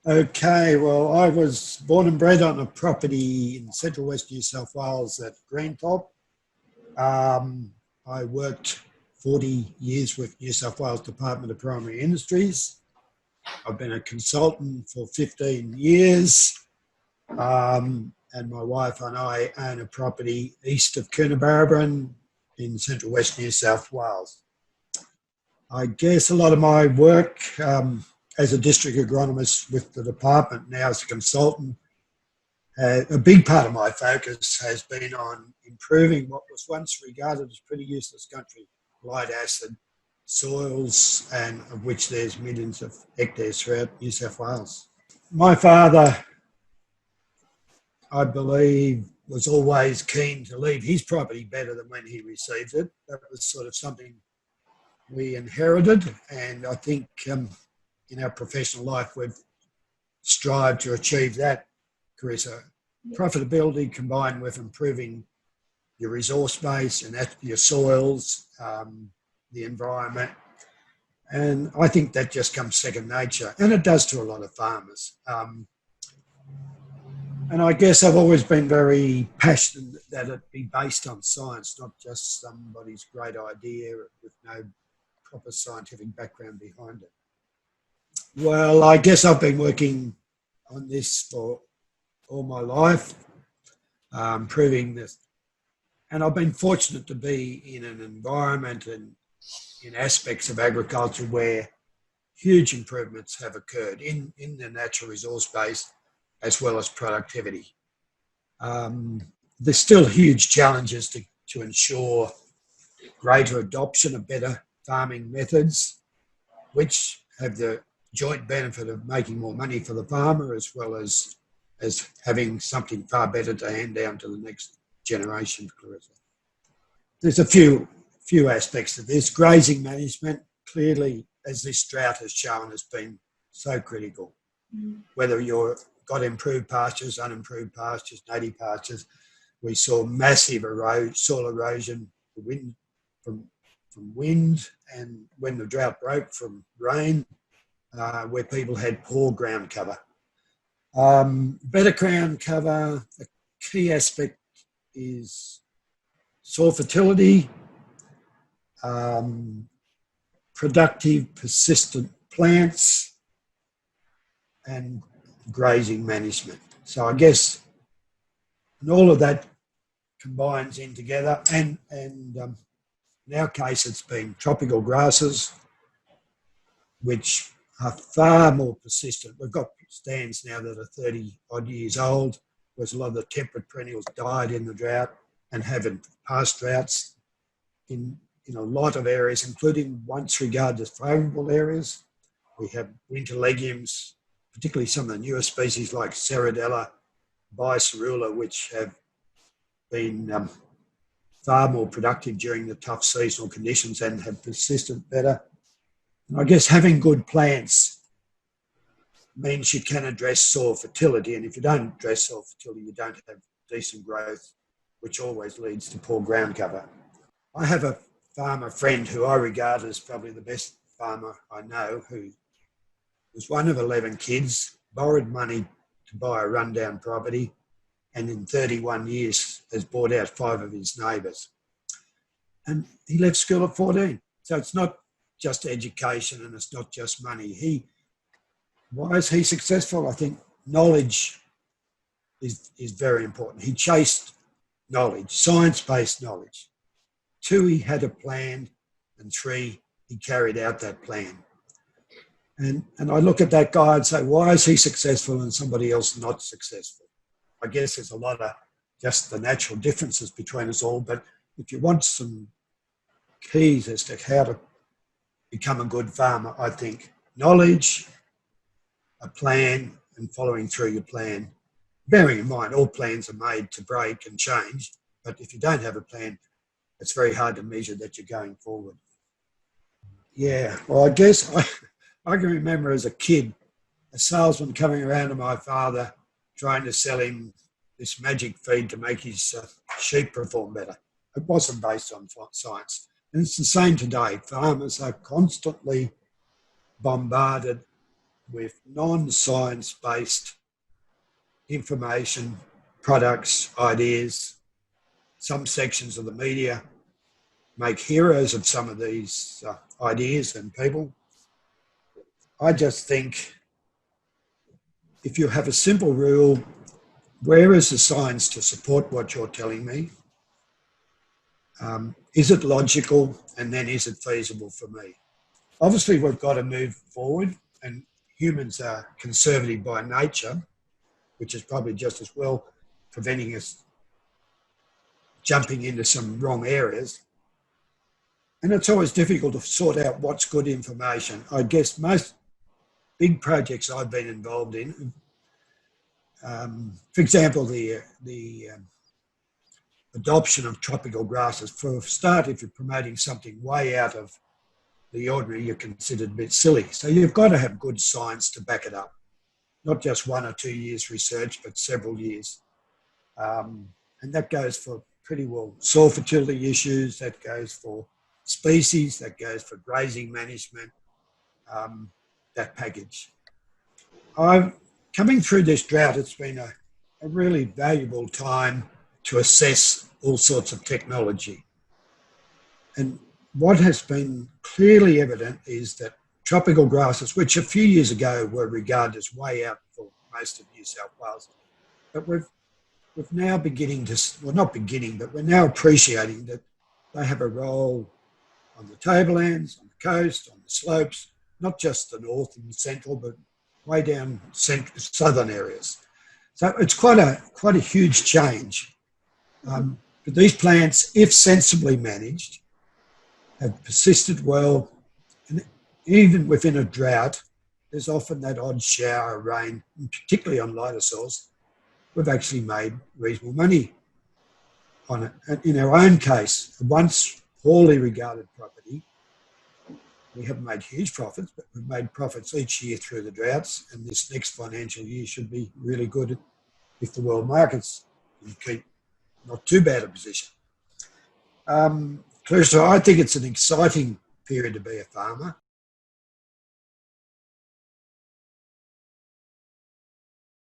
Okay, well, I was born and bred on a property in central west New South Wales at Greentop. Um, I worked 40 years with New South Wales Department of Primary Industries. I've been a consultant for 15 years, and my wife and I own a property east of Coonabarabran in central west New South Wales. I guess a lot of my work as a district agronomist with the department, now as a consultant, a big part of my focus has been on improving what was once regarded as pretty useless country, light acid soils, and of which there's millions of hectares throughout New South Wales. My father, I believe, was always keen to leave his property better than when he received it. That was sort of something we inherited, and I think in our professional life we've strived to achieve that, Carissa. Profitability combined with improving your resource base and your soils, the environment. And I think that just comes second nature, and it does to a lot of farmers. And I guess I've always been very passionate that it be based on science, not just somebody's great idea with no proper scientific background behind it. Well, I guess I've been working on this for all my life, proving this. And I've been fortunate to be in an environment and in aspects of agriculture where huge improvements have occurred in the natural resource base as well as productivity. There's still huge challenges to ensure greater adoption of better farming methods, which have the joint benefit of making more money for the farmer as well as having something far better to hand down to the next generation, Clarissa. There's a few aspects of this. Grazing management, clearly, as this drought has shown, has been so critical. Whether you've got improved pastures, unimproved pastures, native pastures, we saw massive soil erosion from wind, and when the drought broke, from rain, where people had poor ground cover. Better ground cover, a key aspect is soil fertility, productive, persistent plants, and grazing management. So I guess, and all of that combines in together. And in our case, it's been tropical grasses, which are far more persistent. We've got stands now that are 30 odd years old, whereas a lot of the temperate perennials died in the drought and have in past droughts in a lot of areas, including once regarded as favourable areas. We have winter legumes, particularly some of the newer species like Ceradella, Bicerula, which have been far more productive during the tough seasonal conditions and have persisted better. And I guess having good plants means you can address soil fertility, and if you don't address soil fertility, you don't have decent growth, which always leads to poor ground cover. I have a farmer friend who I regard as probably the best farmer I know, who was one of 11 kids, borrowed money to buy a rundown property, and in 31 years has bought out 5 of his neighbours. And he left school at 14. So it's not just education and it's not just money. Why is he successful? I think knowledge is very important. He chased knowledge, science-based knowledge. 2, he had a plan, and 3, he carried out that plan. And I look at that guy and say, why is he successful and somebody else not successful? I guess there's a lot of just the natural differences between us all, but if you want some keys as to how to become a good farmer, I think knowledge, a plan, and following through your plan. Bearing in mind, all plans are made to break and change, but if you don't have a plan, it's very hard to measure that you're going forward. Yeah, well, I guess I can remember as a kid, a salesman coming around to my father trying to sell him this magic feed to make his sheep perform better. It wasn't based on science. And it's the same today. Farmers are constantly bombarded with non-science-based information, products, ideas. Some sections of the media make heroes of some of these ideas and people. I just think if you have a simple rule, where is the science to support what you're telling me? Is it logical? And then is it feasible for me? Obviously, we've got to move forward, and humans are conservative by nature, which is probably just as well preventing us jumping into some wrong areas. And it's always difficult to sort out what's good information. I guess most big projects I've been involved in, for example, the adoption of tropical grasses. For a start, if you're promoting something way out of the ordinary, you're considered a bit silly. So you've got to have good science to back it up, not just 1 or 2 years research, but several years. And that goes for pretty well soil fertility issues, that goes for species, that goes for grazing management, that package. Coming through this drought, it's been a really valuable time to assess all sorts of technology. And what has been clearly evident is that tropical grasses, which a few years ago were regarded as way out for most of New South Wales, but we're now beginning to, well, not beginning, but we're now appreciating that they have a role on the tablelands, on the coast, on the slopes, not just the north and central, but way down southern areas. So it's quite a huge change. But these plants, if sensibly managed, have persisted well, and even within a drought, there's often that odd shower of rain, particularly on lighter soils. We've actually made reasonable money on it. And in our own case, once poorly regarded property, we haven't made huge profits, but we've made profits each year through the droughts, and this next financial year should be really good if the world markets can keep not too bad a position. Clarissa, I think it's an exciting period to be a farmer.